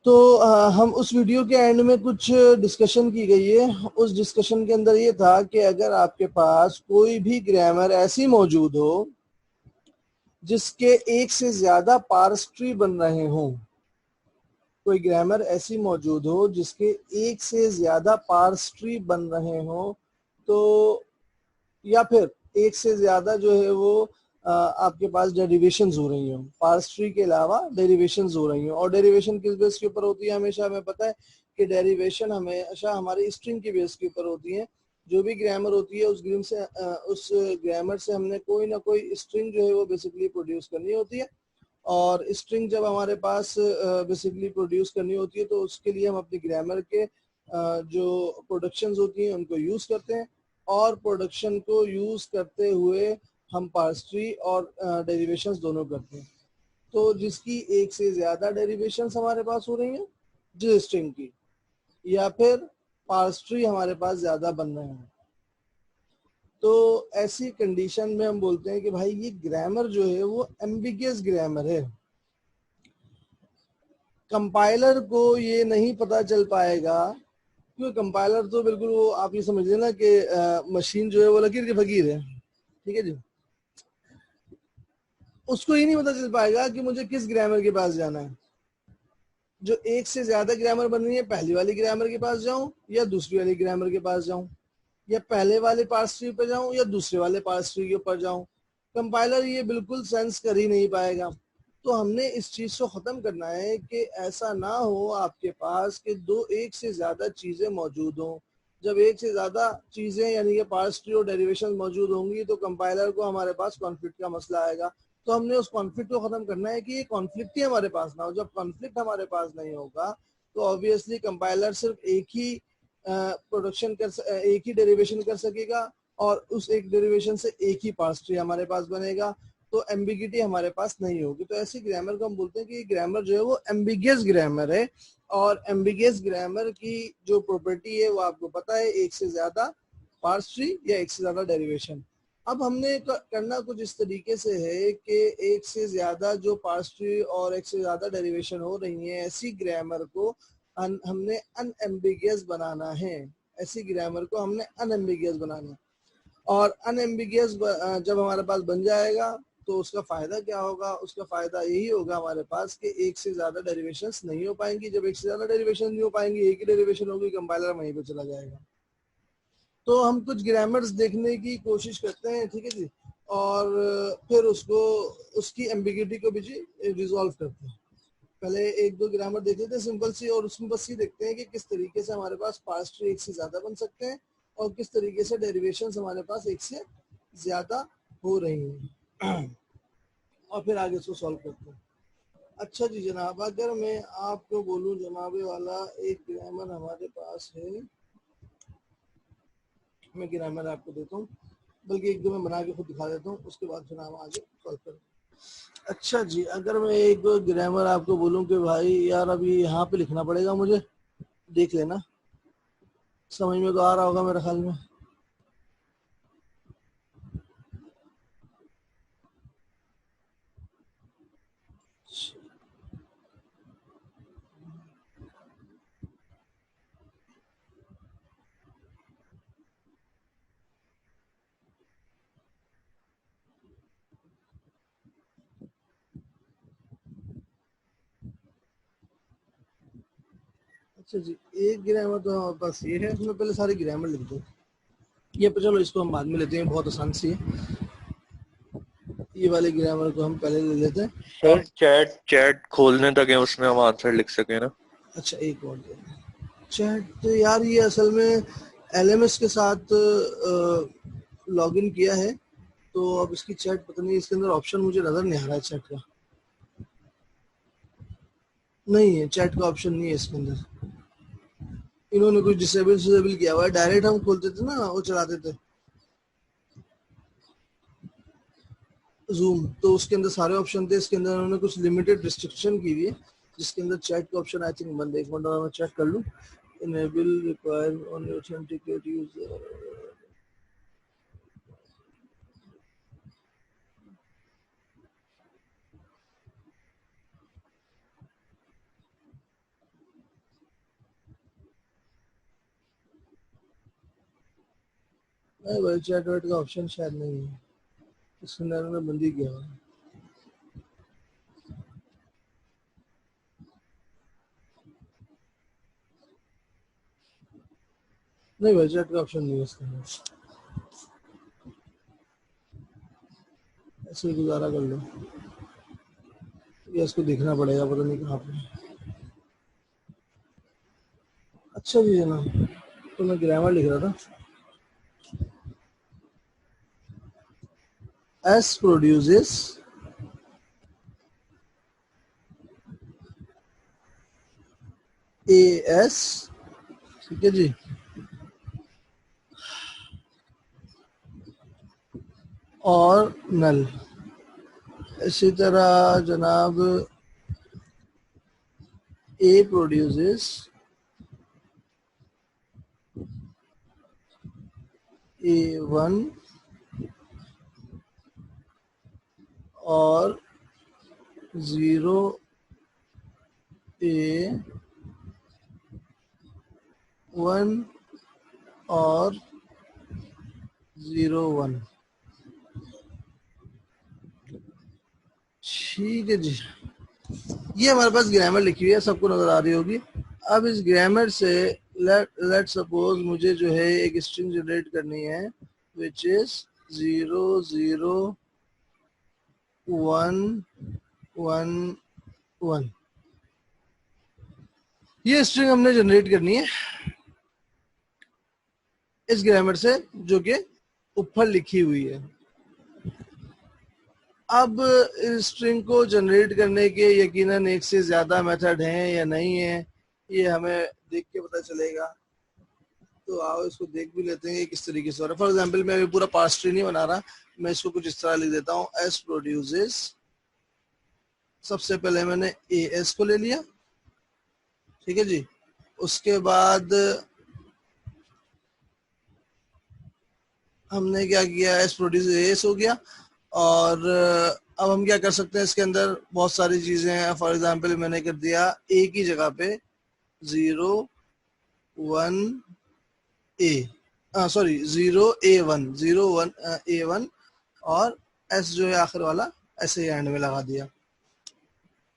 तो हम उस वीडियो के एंड में कुछ डिस्कशन की गई है। उस डिस्कशन के अंदर ये था कि अगर आपके पास कोई भी ग्रामर ऐसी मौजूद हो जिसके एक से ज्यादा पार्स ट्री बन रहे हों, कोई ग्रामर ऐसी मौजूद हो जिसके एक से ज्यादा पार्स ट्री बन रहे हों, तो या फिर एक से ज्यादा जो है वो आपके पास डेरिवेशंस हो रही हो, पार्स ट्री के अलावा डेरिवेशंस हो रही हो। और डेरिवेशन किस बेस के ऊपर होती है? हमेशा हमें पता है कि डेरिवेशन हमेशा हमारी स्ट्रिंग की बेस के ऊपर होती है। जो भी ग्रामर होती है उस ग्रामर से हमने कोई ना कोई स्ट्रिंग जो है वो बेसिकली प्रोड्यूस करनी होती है। और स्ट्रिंग जब हमारे पास बेसिकली प्रोड्यूस करनी होती है तो उसके लिए हम अपनी ग्रामर के जो प्रोडक्शंस होती हैं उनको यूज करते हैं। और प्रोडक्शन को यूज करते हुए हम पार्स ट्री और डेरिवेशंस दोनों करते हैं। तो जिसकी एक से ज्यादा डेरिवेशंस हमारे पास हो रही हैं जिस स्ट्रिंग की, या फिर पार्स ट्री हमारे पास ज्यादा बन रहे हैं, तो ऐसी कंडीशन में हम बोलते हैं कि भाई ये ग्रामर जो है वो एम्बिगियस ग्रामर है। कंपाइलर को ये नहीं पता चल पाएगा, क्योंकि कंपाइलर तो बिल्कुल वो आप ये समझ लेना कि मशीन जो है वो लकीर की फकीर है, ठीक है जी। उसको ये नहीं पता चल पाएगा कि मुझे किस ग्रामर के पास जाना है। जो एक से ज्यादा ग्रामर बन रही है, पहली वाली ग्रामर के पास जाऊं या दूसरी वाली ग्रामर के पास जाऊं, या पहले वाले पार्स ट्री पे जाऊं या दूसरे वाले पार्स ट्री के ऊपर जाऊं, कंपाइलर ये बिल्कुल सेंस कर ही नहीं पाएगा। तो हमने इस चीज को खत्म करना है कि ऐसा ना हो आपके पास कि दो एक से ज्यादा चीजें मौजूद हों। जब एक से ज्यादा चीजें यानी कि पार्स ट्री और डेरिवेशन मौजूद होंगी तो कंपाइलर को हमारे पास कॉन्फ्लिक्ट का मसला आएगा। तो हमने उस कॉन्फ्लिक्ट को खत्म करना है कि ये कॉन्फ्लिक्ट ही हमारे पास ना हो। जब कॉन्फ्लिक्ट हमारे पास नहीं होगा तो ऑब्वियसली कंपाइलर सिर्फ एक ही एक ही डेरिवेशन कर सकेगा और उस एक डेरिवेशन से एक ही पार्स ट्री हमारे पास बनेगा। तो एम्बिगिटी हमारे पास नहीं होगी। तो ऐसी ग्रामर को हम बोलते हैं कि ग्रामर जो है वो एम्बिगियस ग्रामर है। और एम्बिगियस ग्रामर की जो प्रॉपर्टी है वो आपको पता है, एक से ज्यादा पार्स ट्री या एक से ज्यादा डेरिवेशन। अब हमने करना कुछ इस तरीके से है कि एक से ज्यादा जो पार्स ट्री और एक से ज्यादा डेरिवेशन हो रही है, ऐसी ग्रामर को हमने अनएम्बिगियस बनाना है। ऐसी ग्रामर को हमने अनएम्बिगियस बनाना है। और अनएम्बिगियस जब हमारे पास बन जाएगा तो उसका फायदा क्या होगा? उसका फायदा यही होगा हमारे पास कि एक से ज्यादा डेरिवेशंस नहीं हो पाएंगी। जब एक से ज्यादा डेरिवेशन नहीं हो पाएंगी, एक ही डेरिवेशन होगी, कंपाइलर वहीं पे चला जाएगा। तो हम कुछ ग्रामर्स देखने की कोशिश करते हैं, ठीक है जी, और फिर उसको उसकी एम्बिगिटी को भी जी रिजॉल्व करते हैं। पहले एक दो ग्रामर देख लेते हैं सिंपल सी, और उसमें बस ये देखते हैं कि किस तरीके से हमारे पास पार्स ट्री एक से ज्यादा बन सकते हैं और किस तरीके से डेरिवेशंस हमारे पास एक से ज्यादा हो रही हैं। और फिर आगे इसको सॉल्व करते हैं। अच्छा जी जनाब, अगर मैं आपको बोलूं जनाबे वाला एक ग्रामर हमारे पास है, मैं ग्रामर आपको देता हूँ, बल्कि एक दो मैं बना के खुद दिखा देता हूँ, उसके बाद फिर हम आगे सॉल्व करें। अच्छा जी, अगर मैं एक ग्रामर आपको बोलूं कि भाई यार अभी यहाँ पे लिखना पड़ेगा मुझे, देख लेना, समझ में तो आ रहा होगा मेरे ख्याल में। अच्छा जी, एक ग्रामर तो हमारे पास ये है, इसमें पहले सारे ग्रामर लिख दो। ये तो चलो इसको हम बाद में लेते हैं, बहुत आसान सी है। ये वाले ग्रामर को हम पहले ले लेते हैं। सर चैट चैट खोलने तक है, उसमें हम आंसर लिख सके ना। अच्छा एक और चैट, तो यार ये असल में एलएमएस के साथ लॉगिन किया है, तो अब इसकी चैट पता नहीं, इसके अंदर ऑप्शन मुझे नजर नहीं आ रहा है चैट का। नहीं है, चैट का ऑप्शन नहीं है इसके अंदर। इन्होंने कुछ डिसेबल किया हुआ है। डायरेक्ट हम खोलते थे ना, वो चलाते थे जूम, तो उसके अंदर सारे ऑप्शन थे। इसके अंदर उन्होंने कुछ लिमिटेड रिस्ट्रिक्शन की हुई है, जिसके अंदर चैट का ऑप्शन आई थिंक बंद है। एक मिनट और मैं चेक कर लूँ। Enable require only authenticate user. नहीं भाई, चैट वेट का ऑप्शन शायद नहीं है, इस सिनेरियो में बंदी किया हुआ है। नहीं भाई, चैट का ऑप्शन नहीं है इसके अंदर, ऐसे ही गुजारा कर लो, या इसको देखना पड़ेगा, पता नहीं कहाँ पे। अच्छा जी जनाब, तो मैं ग्रामर लिख रहा था। एस प्रोड्यूसेस ए एस, ठीक है जी, और नल। इसी तरह जनाब ए प्रोड्यूसेस A1 और 0A1 और 01, ठीक है जी। ये हमारे पास ग्रामर लिखी हुई है, सबको नजर आ रही होगी। अब इस ग्रामर से लेट सपोज मुझे जो है एक स्ट्रिंग जनरेट करनी है विच इज 00111। ये स्ट्रिंग हमने जनरेट करनी है इस ग्रामर से जो कि ऊपर लिखी हुई है। अब इस स्ट्रिंग को जनरेट करने के यकीनन एक से ज्यादा मेथड हैं या नहीं है, ये हमें देख के पता चलेगा। तो आओ इसको देख भी लेते हैं किस तरीके से हो रहा है। फॉर एग्जाम्पल मैं अभी पूरा पार्स ट्री नहीं बना रहा, मैं इसको कुछ इस तरह लिख देता हूँ, एस प्रोड्यूसेस। सबसे पहले मैंने ए एस को ले लिया, ठीक है जी। उसके बाद हमने क्या किया, एस प्रोड्यूस एस हो गया। और अब हम क्या कर सकते हैं, इसके अंदर बहुत सारी चीजें हैं। फॉर एग्जाम्पल मैंने कर दिया ए की जगह पे 01A, सॉरी 0A1 और एस जो है आखिर वाला ऐसे ही एंड में लगा दिया।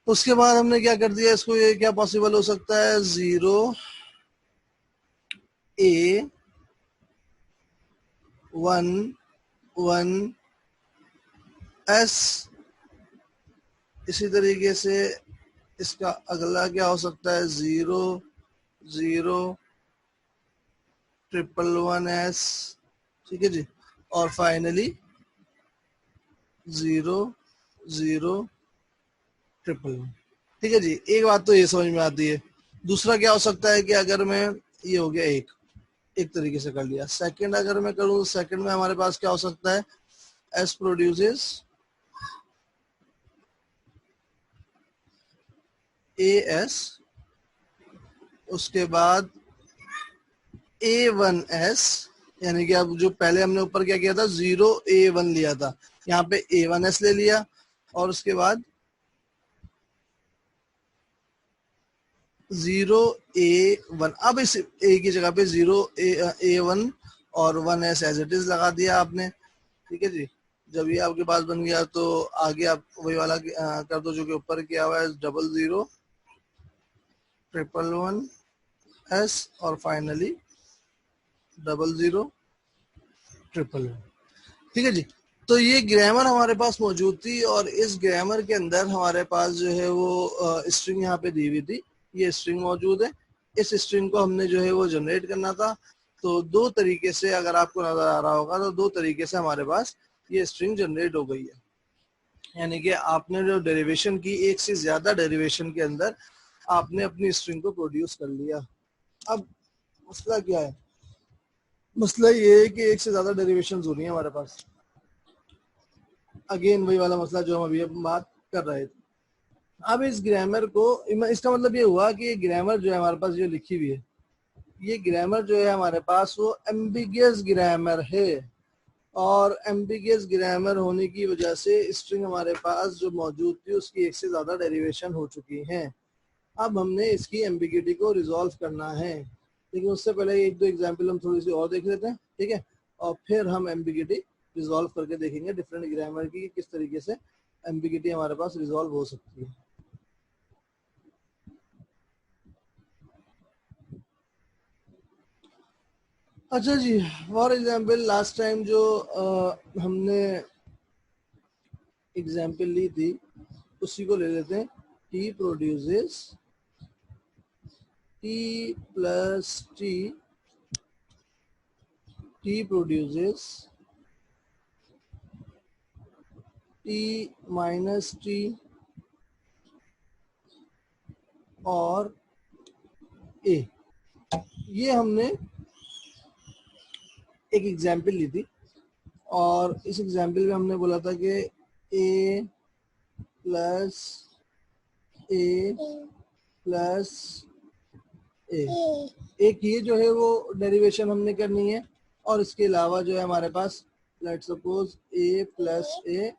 उसके बाद हमने क्या कर दिया, इसको ये क्या पॉसिबल हो सकता है, 0A11S। इसी तरीके से इसका अगला क्या हो सकता है, 00111S, ठीक है जी। और फाइनली 00111, ठीक है जी। एक बात तो ये समझ में आती है। दूसरा क्या हो सकता है कि अगर मैं, ये हो गया एक तरीके से कर लिया। सेकंड अगर मैं करूँ, सेकंड में हमारे पास क्या हो सकता है, एस प्रोड्यूसेस ए एस, उसके बाद A1S, यानी कि अब जो पहले हमने ऊपर क्या किया था 0A1 लिया था, यहाँ पे A1S ले लिया। और उसके बाद 0A1, अब इस A की जगह पे 0A1 और 1S एज इट इज लगा दिया आपने, ठीक है जी। जब ये आपके पास बन गया तो आगे आप वही वाला कर दो जो कि ऊपर किया हुआ है, 001111S और फाइनली 0011, ठीक है जी। तो ये ग्रामर हमारे पास मौजूद थी और इस ग्रामर के अंदर हमारे पास जो है वो स्ट्रिंग यहाँ पे दी हुई थी, ये स्ट्रिंग मौजूद है। इस स्ट्रिंग को हमने जो है वो जनरेट करना था। तो दो तरीके से, अगर आपको नजर आ रहा होगा तो दो तरीके से हमारे पास ये स्ट्रिंग जनरेट हो गई है। यानी कि आपने जो डेरिवेशन की, एक से ज्यादा डेरिवेशन के अंदर आपने अपनी स्ट्रिंग को प्रोड्यूस कर लिया। अब मसला क्या है, मसला ये है कि एक से ज्यादा डेरिवेशन हो रही है हमारे पास। अगेन वही वाला मसला जो हम अभी बात कर रहे थे। अब इस ग्रामर को, इसका मतलब ये हुआ कि ये ग्रामर जो है हमारे पास जो लिखी हुई है, ये ग्रामर जो है हमारे पास वो एम्बिगियस ग्रामर है। और एम्बिगियस ग्रामर होने की वजह से स्ट्रिंग हमारे पास जो मौजूद थी उसकी एक से ज्यादा डेरिवेशन हो चुकी हैं। अब हमने इसकी एम्बिगिटी को रिजॉल्व करना है, लेकिन उससे पहले एक दो एग्जाम्पल हम थोड़ी सी और देख लेते हैं, ठीक है। और फिर हम एम्बिगिटी रिजॉल्व करके देखेंगे डिफरेंट ग्रामर की किस तरीके से एम्बिगिटी हमारे पास रिजॉल्व हो सकती है। अच्छा जी, फॉर एग्जाम्पल लास्ट टाइम जो हमने एग्जाम्पल ली थी उसी को ले लेते हैं। T produces T plus T, T produces T minus T और ए। ये हमने एक एग्जाम्पल ली थी और इस एग्जाम्पल में हमने बोला था कि ए प्लस ए प्लस ए, एक ये जो है वो डेरिवेशन हमने करनी है और इसके अलावा जो है हमारे पास let suppose A plus A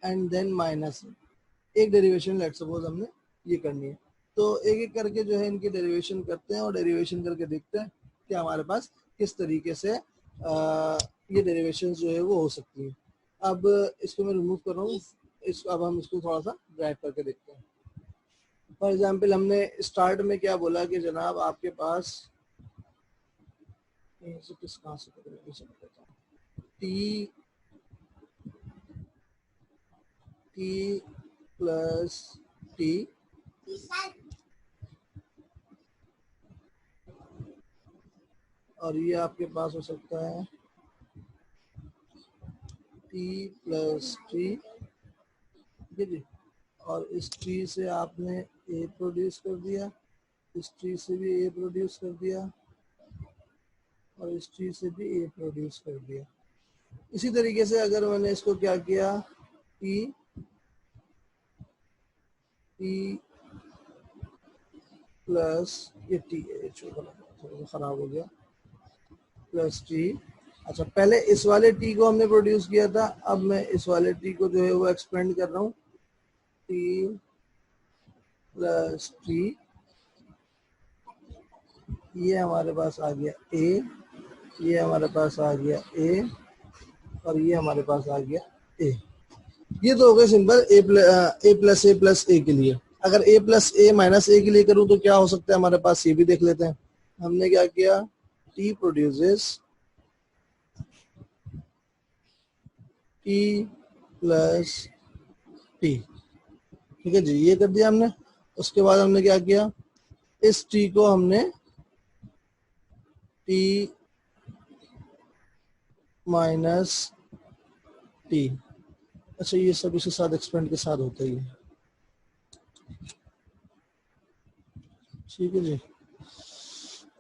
and then minus एक डेरिवेशन लेट सपोज हमने ये करनी है। तो एक एक करके जो है इनकी डेरिवेशन करते हैं और डेरिवेशन करके देखते हैं कि हमारे पास किस तरीके से ये डेरिवेशन जो है वो हो सकती है। अब इसको मैं रिमूव कर रहा हूँ, अब हम इसको थोड़ा सा ड्राइव करके देखते हैं। फॉर एग्जाम्पल हमने स्टार्ट में क्या बोला कि जनाब आपके पास टी टी प्लस टी और ये आपके पास हो सकता है टी प्लस टी, ठीक है जी। और इस टी से आपने ए प्रोड्यूस कर दिया, इस टी से भी ए प्रोड्यूस कर दिया और इस टी से भी ए प्रोड्यूस कर दिया। इसी तरीके से अगर मैंने इसको क्या किया टी टी प्लस ये टी थोड़ा खराब हो गया प्लस टी। अच्छा, पहले इस वाले टी को हमने प्रोड्यूस किया था, अब मैं इस वाले टी को जो है वो एक्सपेंड कर रहा हूँ टी प्लस टी, ये हमारे पास आ गया ए, ये हमारे पास आ गया ए और ये हमारे पास आ गया ए। ये तो हो गए सिंपल ए प्लस ए के लिए। अगर ए प्लस ए माइनस ए के लिए करूँ तो क्या हो सकता है हमारे पास, ये भी देख लेते हैं। हमने क्या किया T produces T plus T, ठीक है जी, ये कर दिया हमने। उसके बाद हमने क्या किया, इस टी को हमने टी माइनस टी, अच्छा ये सब इसके साथ एक्सपेंड के साथ होता ही है, ठीक है जी।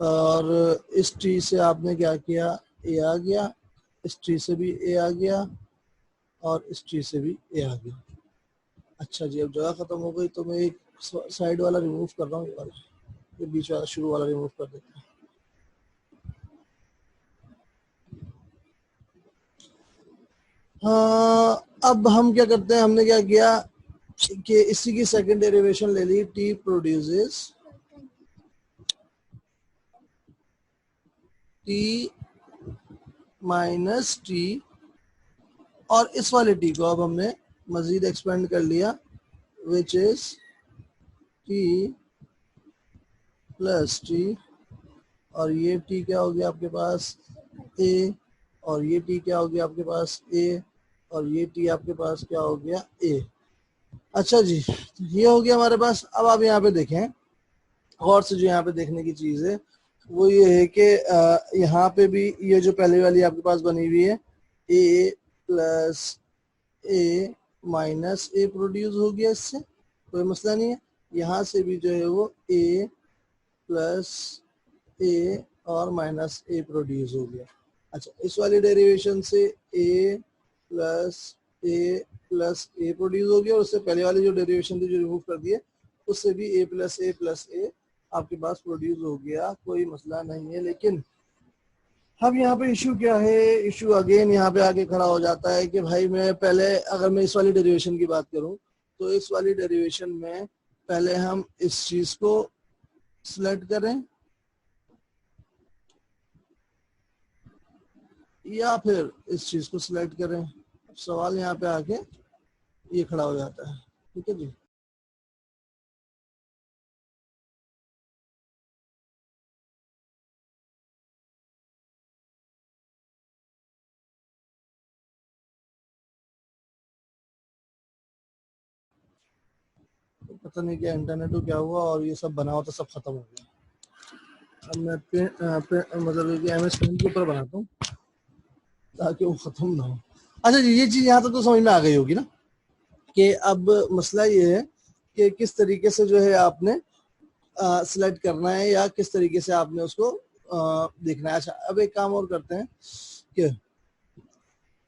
और इस टी से आपने क्या किया ए आ गया, इस टी से भी ए आ गया और इस टी से भी ए आ गया। अच्छा जी, अब जगह खत्म हो गई तो मैं एक साइड वाला रिमूव कर रहा हूँ, ये वाला, ये बीच वाला शुरू वाला रिमूव कर देते हैं। हाँ, अब हम क्या करते हैं, हमने क्या किया कि इसी की सेकंड डेरिवेशन ले ली T produces T minus T और इस वाले टी को अब हमने मजीद एक्सपेंड कर लिया which is T plus T और ये टी क्या हो गया आपके पास ए और ये टी क्या हो गया आपके पास ए और ये टी आपके पास क्या हो गया ए। अच्छा जी, ये हो गया हमारे पास। अब आप यहाँ पे देखें और से जो यहाँ पे देखने की चीज है वो ये है कि यहाँ पे भी ये जो पहले वाली आपके पास बनी हुई है ए प्लस ए माइनस ए प्रोड्यूस हो गया, इससे कोई मसला नहीं है। यहाँ से भी जो है वो ए प्लस ए और माइनस ए प्रोड्यूस हो गया। अच्छा, इस वाली डेरिवेशन से ए प्लस ए प्रोड्यूस हो गया और उससे पहले वाली जो डेरिवेशन थी जो रिमूव कर दिए उससे भी ए प्लस ए आपके पास प्रोड्यूस हो गया, कोई मसला नहीं है। लेकिन अब यहाँ पे इशू क्या है, इशू अगेन यहाँ पे आके खड़ा हो जाता है कि भाई मैं पहले, अगर मैं इस वाली डेरिवेशन की बात करूं तो इस वाली डेरिवेशन में पहले हम इस चीज को सिलेक्ट करें या फिर इस चीज को सिलेक्ट करें। सवाल यहाँ पे आके ये खड़ा हो जाता है। ठीक है जी। तो पता नहीं क्या इंटरनेट को क्या हुआ और ये सब बना हुआ था, सब खत्म हो गया। अब मैं मतलब कि MS पेंट के ऊपर बनाता हूँ ताकि वो खत्म ना हो। अच्छा जी, ये चीज यहाँ तक तो समझ में आ गई होगी ना कि अब मसला ये है कि किस तरीके से जो है आपने सिलेक्ट करना है या किस तरीके से आपने उसको देखना है। अच्छा, अब एक काम और करते हैं कि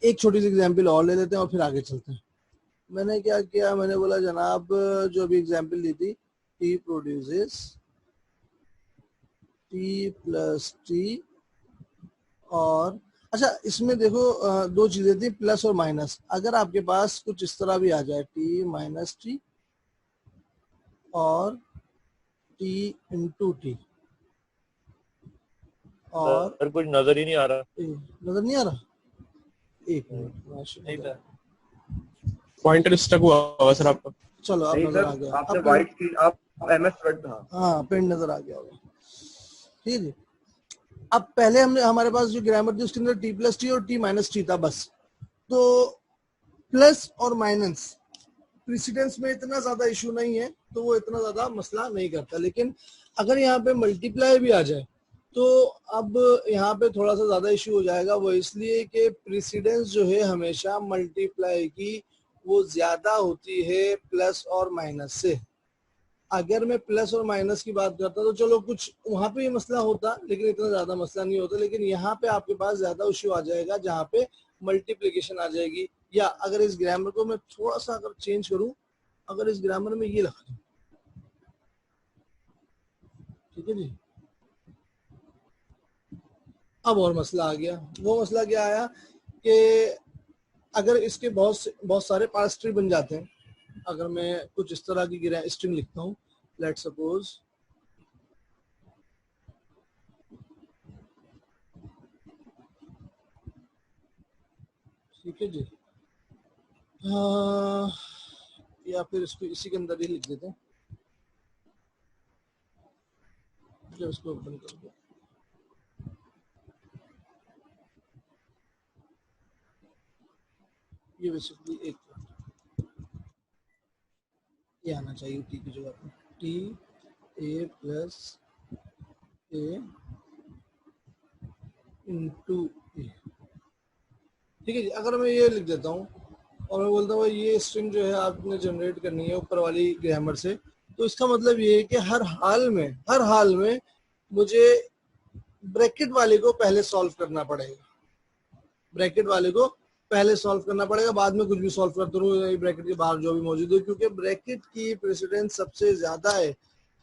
एक छोटी सी एग्जांपल और ले लेते हैं और फिर आगे चलते हैं। मैंने क्या किया, मैंने बोला जनाब जो अभी एग्जांपल दी थी, T produces T plus T, और अच्छा इसमें देखो दो चीजें थी, प्लस और माइनस। अगर आपके पास कुछ इस तरह भी आ जाए T माइनस T और T इंटू T, और सर कुछ नजर ही नहीं आ रहा। नजर नहीं आ रहा? एक मिनट, नहीं सर, पॉइंटर स्टक हुआ होगा सर आपका। चलो अब नहीं नजर सर, आ गया। आपने अब व्हाइट की, आप MS वर्ड था। हाँ, पेंट नजर आ गया होगा। ठीक है। अब पहले हमने, हमारे पास जो ग्रामर थी उसके अंदर T प्लस T और T माइनस T था बस। तो प्लस और माइनस प्रेसिडेंस में इतना ज्यादा इशू नहीं है, तो वो इतना ज्यादा मसला नहीं करता। लेकिन अगर यहाँ पे मल्टीप्लाई भी आ जाए तो अब यहाँ पे थोड़ा सा ज्यादा इशू हो जाएगा। वो इसलिए कि प्रेसिडेंस जो है हमेशा मल्टीप्लाई की वो ज्यादा होती है प्लस और माइनस से। अगर मैं प्लस और माइनस की बात करता तो चलो कुछ वहां पे ये मसला होता, लेकिन इतना ज्यादा मसला नहीं होता। लेकिन यहाँ पे आपके पास ज्यादा इशू आ जाएगा जहाँ पे मल्टीप्लिकेशन आ जाएगी। या अगर इस ग्रामर को मैं थोड़ा सा अगर चेंज करूं, अगर इस ग्रामर में ये लिखा दूं, ठीक है जी, अब और मसला आ गया। वो मसला क्या आया कि अगर इसके बहुत सारे पार्स ट्री बन जाते हैं। अगर मैं कुछ इस तरह की स्ट्रिंग लिखता हूँ, लेट सपोज ठीक है जी, या फिर इसको इसी के अंदर ही लिख देते हैं। जब इसको ओपन कर दो, ये बेसिकली एक ये आना चाहिए टी की जगह पे, T A plus A into A. ठीक है जी। अगर मैं ये लिख देता हूँ और मैं बोलता हूँ ये स्ट्रिंग जो है आपने जनरेट करनी है ऊपर वाली ग्रामर से, तो इसका मतलब ये है कि हर हाल में मुझे ब्रैकेट वाले को पहले सॉल्व करना पड़ेगा। ब्रैकेट वाले को पहले सॉल्व करना पड़ेगा, बाद में कुछ भी सॉल्व करते रहो ब्रैकेट के बाहर जो भी मौजूद है, क्योंकि ब्रैकेट की प्रेसिडेंस सबसे ज्यादा है।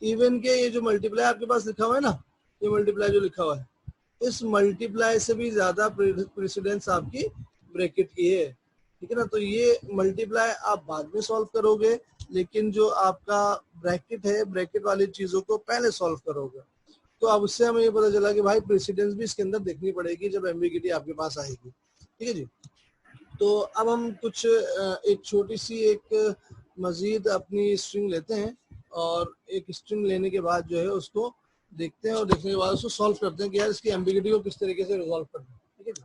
इवन के ये जो मल्टीप्लाई आपके पास लिखा हुआ है ना, ये मल्टीप्लाई जो लिखा हुआ है, इस मल्टीप्लाई से भी ज्यादा प्रेसिडेंस आपकी ब्रैकेट की है। ठीक है ना। तो ये मल्टीप्लाई आप बाद में सॉल्व करोगे, लेकिन जो आपका ब्रैकेट है, ब्रैकेट वाली चीजों को पहले सॉल्व करोगे। तो अब उससे हमें ये पता चला कि भाई प्रेसिडेंस भी इसके अंदर देखनी पड़ेगी जब एम्बिगिटी आपके पास आएगी। ठीक है जी। तो अब हम कुछ एक छोटी सी एक मजीद अपनी स्ट्रिंग लेते हैं और एक स्ट्रिंग लेने के बाद जो है उसको देखते हैं और देखने के बाद उसको सॉल्व करते हैं कि यार इसकी एम्बिगिटी को किस तरीके से रिजॉल्व करना है। ठीक है जी।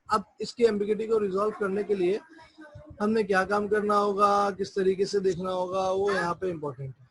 अब इसकी एम्बिगिटी को रिजॉल्व करने के लिए हमने क्या काम करना होगा, किस तरीके से देखना होगा, वो यहाँ पे इम्पोर्टेंट है।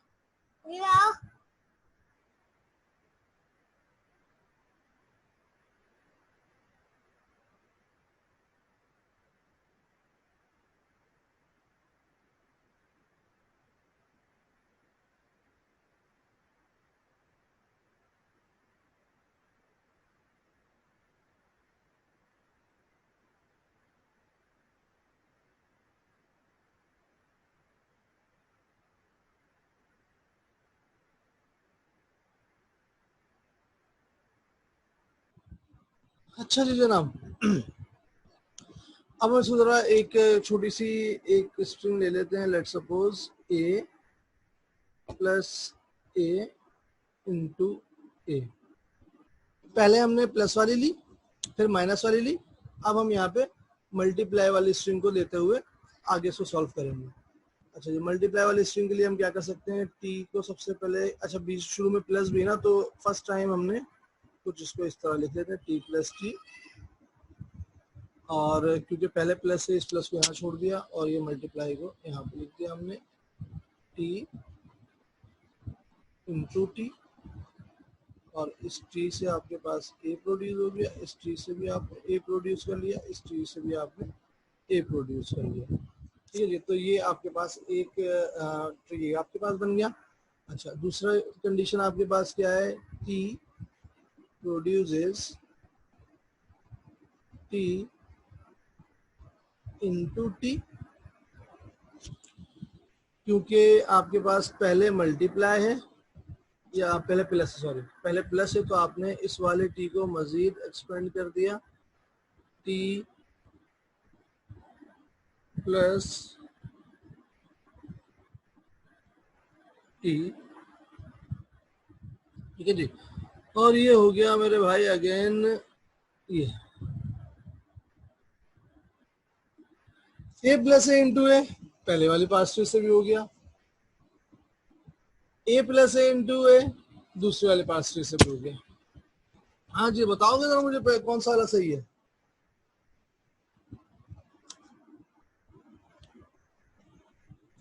अच्छा जी जनाब, अब हम इसको जरा एक छोटी सी एक स्ट्रिंग ले लेते हैं। Late suppose A plus A into ए। पहले हमने प्लस वाली ली फिर माइनस वाली ली। अब हम यहाँ पे मल्टीप्लाई वाली स्ट्रिंग को लेते हुए आगे इसको सॉल्व करेंगे। अच्छा, ये मल्टीप्लाई वाली स्ट्रिंग के लिए हम क्या कर सकते हैं, टी को सबसे पहले, अच्छा बीच शुरू में प्लस भी ना, तो फर्स्ट टाइम हमने कुछ इसको इस तरह लिख लेते हैं, टी प्लस टी, और क्योंकि पहले प्लस है इस प्लस को यहाँ छोड़ दिया और ये मल्टीप्लाई को यहाँ पे लिख दिया हमने, टी इंटू टी, और इस टी से आपके पास ए प्रोड्यूस हो गया, इस टी से भी आपने ए प्रोड्यूस कर लिया, इस टी से भी आपने ए प्रोड्यूस कर लिया। ठीक है जी, तो ये आपके पास एक ट्री आपके पास बन गया। अच्छा, दूसरा कंडीशन आपके पास क्या है, T produces T into T, क्योंकि आपके पास पहले मल्टीप्लाई है या पहले प्लस, सॉरी पहले प्लस है, तो आपने इस वाले टी को मजीद एक्सपेंड कर दिया, टी प्लस टी। ठीक है जी, और ये हो गया मेरे भाई अगेन ये ए प्लस ए इंटू ए, पहले वाली पार्ट से भी हो गया, ए प्लस ए इंटू ए दूसरे वाले पार्ट से भी हो गया। हाँ जी, बताओगे जरा मुझे कौन सा वाला सही है?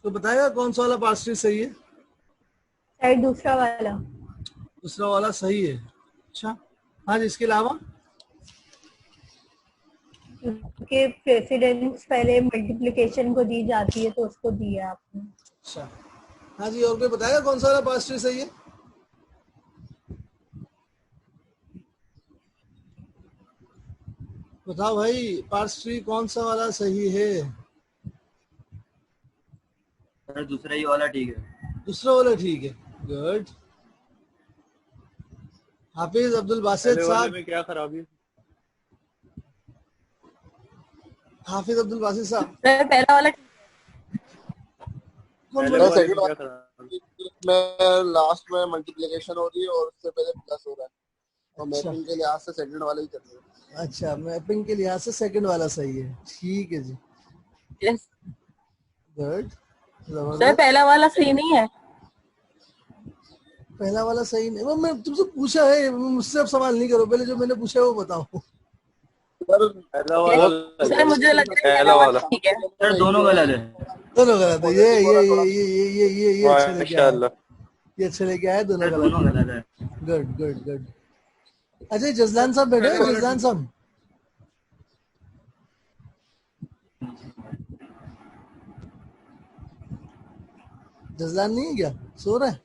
तो बताएगा कौन सा वाला पार्ट सही है? शायद दूसरा वाला। दूसरा वाला सही है। अच्छा, हाँ जी, इसके अलावा के प्रेसिडेंस पहले मल्टीप्लिकेशन को दी जाती है तो उसको दिया आपने। अच्छा, हाँ जी, और कोई बताएगा कौन सा वाला पार्ट सही है? बताओ भाई, पार्ट कौन सा वाला सही है? सर दूसरा ही वाला ठीक है। दूसरा वाला ठीक है, गुड। हाफिज अब्दुल बासित साहब, में क्या खराबी है? हाफिज अब्दुल बासित साहब, पहला वाला कौन पहले सा? वाले में क्या खराबी? में लास्ट में मल्टीप्लिकेशन हो रही है और उससे पहले प्लस हो रहा है, और अच्छा। मैपिंग के लिहाज से सेकंड वाला ही चल रहा है। अच्छा, मैपिंग के लिहाज से सेकंड वाला सही है, ठीक है जी, यस गुड। सर, पहला वाला सही नहीं है। पहला वाला सही नहीं, वो मैं तुमसे पूछा है, मुझसे अब सवाल नहीं करो, पहले जो मैंने पूछा है वो बताओ। पहला वाला सर मुझे लग रहा है पहला वाला ठीक है। सर दोनों गलत है। दोनों गलत है, ये अच्छा लेके आया, माशाल्लाह। ये अच्छा लेके आया, दोनों सर गलत दोनों गलत है। है, गुड गुड गुड। अच्छा, जजलान साहब बैठे हैं? जजलान साहब, जजलान नहीं है क्या, सो रहा है?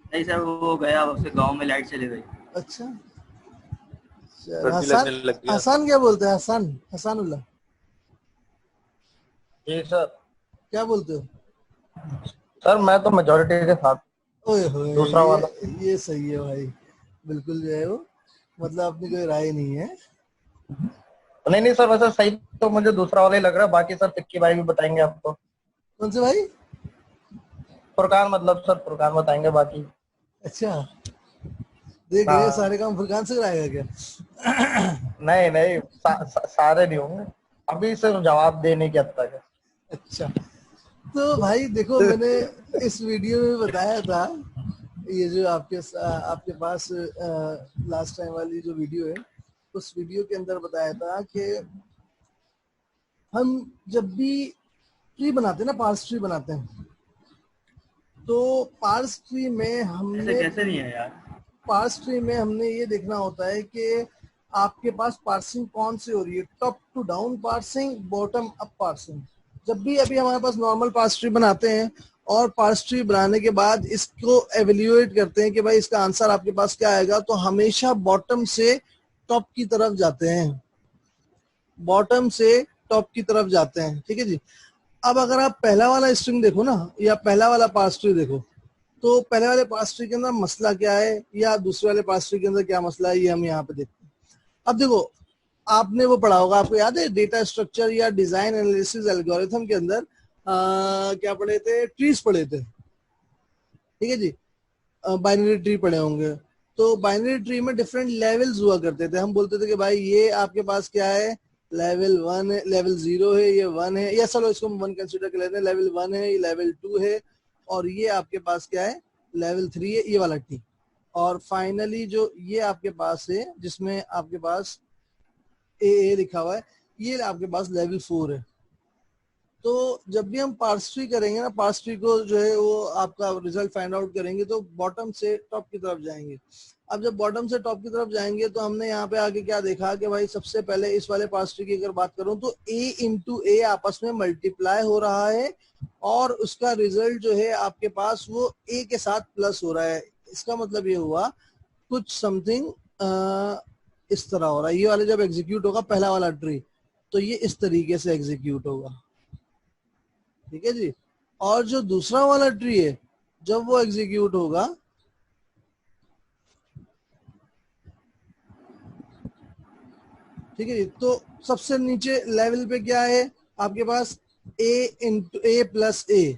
नहीं सर, वो गया, उसके गांव में लाइट चली गई। अच्छा, सर्दी हसन, लगने लग गया। हसन क्या बोलते हैं? हसन, हसानुल्लाह जी सर। क्या बोलते हो? सर मैं तो मेजोरिटी के साथ। ओए होए, दूसरा वाला। ये सही है भाई, बिल्कुल जो है वो, मतलब अपनी कोई राय नहीं है। नहीं सर, वैसे सही तो मुझे दूसरा वाला ही लग रहा है, बाकी सर तिक्की भाई भी बताएंगे आपको। कौन से भाई? फुरकान, मतलब सर फुरकान बताएंगे बाकी। अच्छा, देख रहे हाँ। सारे काम फुरकान से कराएगा क्या? नहीं सारे नहीं होंगे, अभी सिर्फ जवाब देने की हद तक है। अच्छा, तो भाई देखो, मैंने इस वीडियो में बताया था, ये जो आपके पास लास्ट टाइम वाली जो वीडियो है, उस वीडियो के अंदर बताया था कि हम जब भी ट्री बनाते हैं ना, पार्स ट्री बनाते हैं, तो पार्स ट्री में ऐसे हमने कैसे नहीं है यार? पार्स ट्री में हमने ये देखना होता है कि आपके पास पार्सिंग कौन सी हो रही है, top to down parsing, bottom up parsing. जब भी अभी हमारे पास नॉर्मल पार्स ट्री बनाते हैं और पार्स ट्री बनाने के बाद इसको एवेल्युएट करते हैं कि भाई इसका आंसर आपके पास क्या आएगा, तो हमेशा बॉटम से टॉप की तरफ जाते हैं, बॉटम से टॉप की तरफ जाते हैं। ठीक है जी, अब अगर आप पहला वाला स्ट्रिंग देखो ना, या पहला वाला पार्स ट्री देखो, तो पहले वाले पार्स ट्री के अंदर मसला क्या है या दूसरे वाले पार्स ट्री के अंदर क्या मसला है, ये हम यहाँ पे देखते हैं। अब देखो, आपने वो पढ़ा होगा, आपको याद है डेटा स्ट्रक्चर या डिजाइन एनालिसिस एल्गोरिथम के अंदर क्या पढ़े थे, ट्रीज पढ़े थे। ठीक है जी, बाइनरी ट्री पढ़े होंगे। तो बाइनरी ट्री में डिफरेंट लेवल्स हुआ करते थे। हम बोलते थे कि भाई ये आपके पास क्या है, लेवल 1 है, लेवल 0 है, ये 1 है, या चलो इसको हम 1 कंसिडर कर लेते हैं, लेवल 1 है, ये लेवल 2 है, और ये आपके पास क्या है, लेवल 3 है, ये वाला टी। और फाइनली जो ये आपके पास है जिसमें आपके पास ए लिखा हुआ है, ये आपके पास लेवल 4 है। तो जब भी हम पार्स ट्री करेंगे ना, पार्स ट्री को जो है वो आपका रिजल्ट फाइंड आउट करेंगे तो बॉटम से टॉप की तरफ जाएंगे। अब जब बॉटम से टॉप की तरफ जाएंगे तो हमने यहाँ पे आके क्या देखा कि भाई सबसे पहले इस वाले पार्स ट्री की अगर बात करूं तो a इंटू ए आपस में मल्टीप्लाई हो रहा है और उसका रिजल्ट जो है आपके पास वो a के साथ प्लस हो रहा है। इसका मतलब ये हुआ कुछ समथिंग इस तरह हो रहा है। ये वाले जब एग्जीक्यूट होगा पहला वाला ट्री तो ये इस तरीके से एग्जीक्यूट होगा, ठीक है जी। और जो दूसरा वाला ट्री है जब वो एग्जीक्यूट होगा ठीक है जी, तो सबसे नीचे लेवल पे क्या है आपके पास a इंटू ए प्लस ए,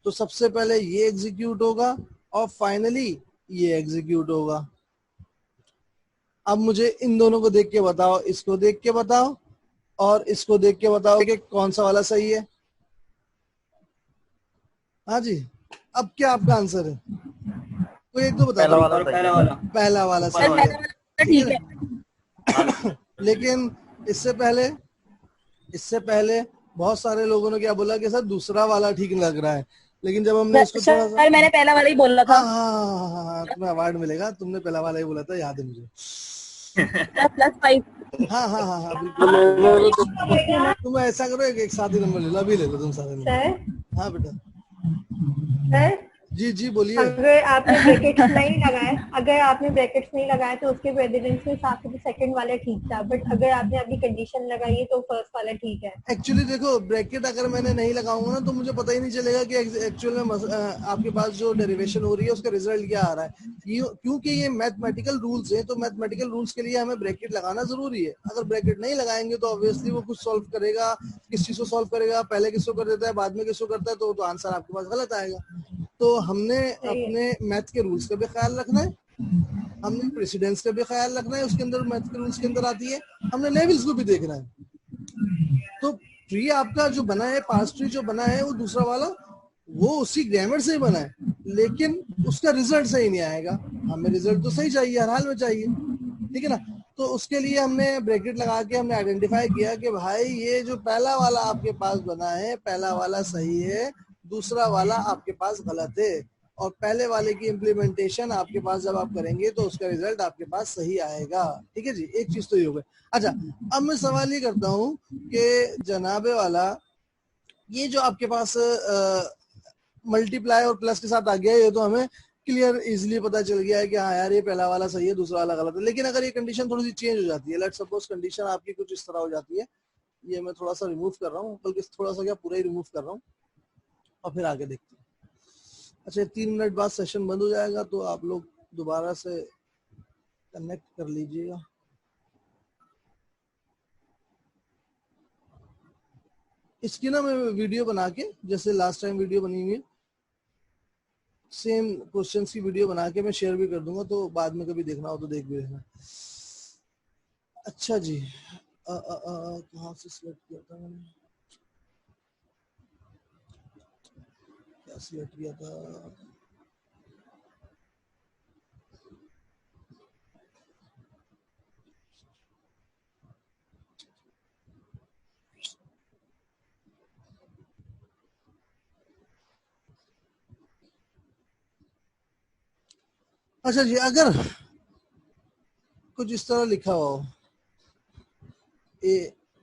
तो सबसे पहले ये एग्जीक्यूट होगा और फाइनली ये एग्जीक्यूट होगा। अब मुझे इन दोनों को देख के बताओ, इसको देख के बताओ और इसको देख के बताओ कि कौन सा वाला सही है। हाँ जी, अब क्या आपका आंसर है? कोई एक तो बता पहला दो। वाला पहला वाला पहला वाला ऊपर सही वाला। है, ठीक है। लेकिन इससे पहले बहुत सारे लोगों ने क्या बोला कि सर दूसरा वाला ठीक लग रहा है, लेकिन जब हमने इसको थोड़ा सा, सर मैंने पहला वाला ही बोला था। हाँ, तुम्हें अवार्ड मिलेगा, तुमने पहला वाला ही बोला था, याद है मुझे। +5। हाँ बिल्कुल। तुम ऐसा करो एक साथ ही नंबर ले लो, अभी ले लो तुम सारे नंबर। सर हाँ बेटा, सर जी बोलिए। अगर आपने ब्रैकेट्स नहीं लगाए, अगर आपने ब्रैकेट्स नहीं लगाए तो उसके प्रेसिडेंस के हिसाब से सेकंड वाला ठीक था, बट अगर आपने अभी कंडीशन लगाई है तो फर्स्ट वाला ठीक है। एक्चुअली देखो, ब्रैकेट अगर मैंने नहीं लगाऊंगा ना तो मुझे पता ही नहीं चलेगा कि एक्चुअल में आपके पास जो डेरिवेशन हो रही है उसका रिजल्ट क्या आ रहा है। क्योंकि ये मैथमेटिकल रूल्स हैं तो मैथमेटिकल रूल्स के लिए हमें ब्रैकेट लगाना जरूरी है। अगर ब्रैकेट नहीं लगाएंगे तो ऑब्वियसली वो कुछ सॉल्व करेगा, किस चीज को सॉल्व करेगा, पहले किसको कर देता है बाद में किसको करता है, तो आंसर आपके पास गलत आएगा। तो हमने अपने मैथ के रूल्स का भी ख्याल रखना है, हमने प्रेसिडेंस का भी ख्याल रखना है, उसके अंदर मैथ के रूल्स के अंदर आती है, हमने लेवल्स को भी देखना है। तो ट्री आपका जो बना है, पार्स ट्री जो बना है, वो दूसरा वाला वो उसी ग्रामर से ही बना है, लेकिन उसका रिजल्ट सही नहीं आएगा। हमें रिजल्ट तो सही चाहिए, हर हाल में चाहिए, ठीक है ना। तो उसके लिए हमने ब्रैकेट लगा के हमने आइडेंटिफाई किया कि भाई ये जो पहला वाला आपके पास बना है, पहला वाला सही है, दूसरा वाला आपके पास गलत है। और पहले वाले की इम्प्लीमेंटेशन आपके पास जब आप करेंगे तो उसका रिजल्ट आपके पास सही आएगा, ठीक है जी। एक चीज तो ये हो गई। अच्छा, अब मैं सवाल ये करता हूँ कि जनाबे वाला ये जो आपके पास मल्टीप्लाई और प्लस के साथ आ गया, ये तो हमें क्लियर इजीली पता चल गया है कि हाँ यार ये पहला वाला सही है, दूसरा वाला गलत है। लेकिन अगर ये कंडीशन थोड़ी सी चेंज हो जाती है, लेट्स सपोज कंडीशन आपकी कुछ इस तरह हो जाती है, ये मैं थोड़ा सा रिमूव कर रहा हूँ, बल्कि थोड़ा सा क्या पूरा ही रिमूव कर रहा हूँ और फिर आगे देखते हैं। अच्छा, 3 मिनट बाद सेशन बंद हो जाएगा तो आप लोग दोबारा से कनेक्ट कर लीजिएगा। इसकी ना मैं वीडियो बना के, जैसे लास्ट टाइम वीडियो बनी हुई है, सेम क्वेश्चंस की वीडियो बना के मैं शेयर भी कर दूंगा, तो बाद में कभी देखना हो तो देख भी लेना। अच्छा जी, कहाँ से सिलेक्ट किया था मैंने, क्या सिलेक्ट किया था, अच्छा जी, अगर कुछ इस तरह लिखा हो a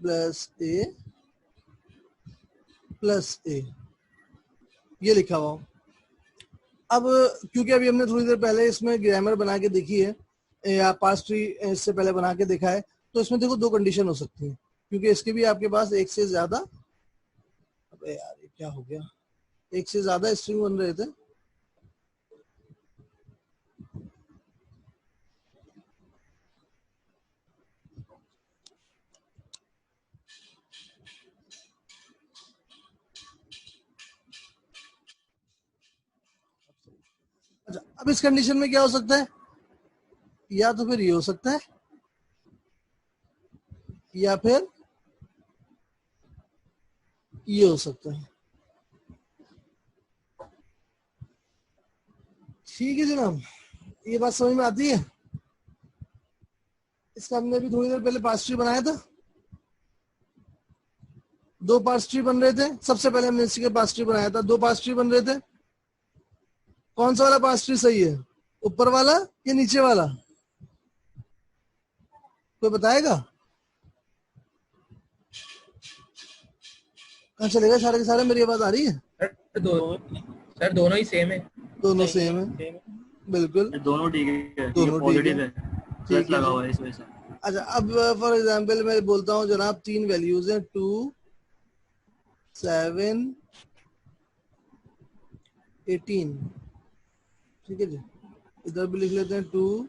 प्लस ए प्लस ए, ये लिखा हुआ। अब क्योंकि अभी हमने थोड़ी देर पहले इसमें ग्रामर बना के देखी है या पास ट्री इससे पहले बना के देखा है, तो इसमें देखो 2 कंडीशन हो सकती है, क्योंकि इसके भी आपके पास एक से ज्यादा, अबे यार ये क्या हो गया, एक से ज्यादा स्ट्रिंग बन रहे थे। अच्छा, अब इस कंडीशन में क्या हो सकता है या तो फिर ये हो सकता है या फिर ये हो सकता है। ठीक है जनाब, ये बात समझ में आती है। इसका हमने भी थोड़ी देर पहले पार्स ट्री बनाया था, 2 पार्स ट्री बन रहे थे। सबसे पहले हमने इसी के पार्स ट्री बनाया था, 2 पार्स ट्री बन रहे थे। कौन सा वाला पार्स ट्री सही है, ऊपर वाला या नीचे वाला, कोई बताएगा? कहाँ चलेगा सारे के सारे? मेरी आवाज आ रही है? सर दोनों ही सेम है। दोनों सेम है, बिल्कुल दोनों ठीक है, दोनों ठीक पॉजिटिव है। है, प्लस लगा हुआ है इस वजह से। अच्छा, अब फॉर एग्जांपल मैं बोलता हूँ जनाब 3 वैल्यूज हैं, 2, 7, 18। ठीक है जी, इधर भी लिख लेते हैं 2,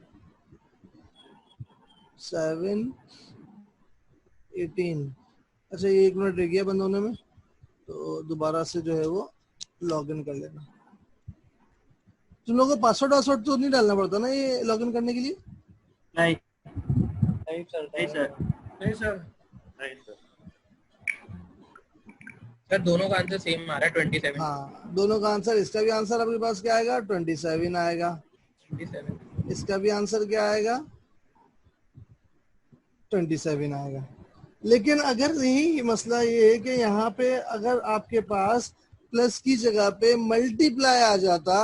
7, 18। अच्छा, ये 1 मिनट रह गया बंद होने में, तो दोबारा से जो है वो लॉग इन कर लेना। तुम लोगों को पासवर्ड तो नहीं डालना पड़ता ना ये लॉग इन करने के लिए? नहीं नहीं सर, नहीं सर, नहीं सर, नहीं सर। सर दोनों का आंसर सेम आ रहा है 27। हाँ, दोनों का आंसर, इसका भी आंसर आपके पास क्या आएगा? 27 आएगा। 27। इसका भी आंसर क्या आएगा? 27 आएगा। लेकिन अगर यही मसला ये है कि यहाँ पे अगर आपके पास प्लस की जगह पे मल्टीप्लाई आ जाता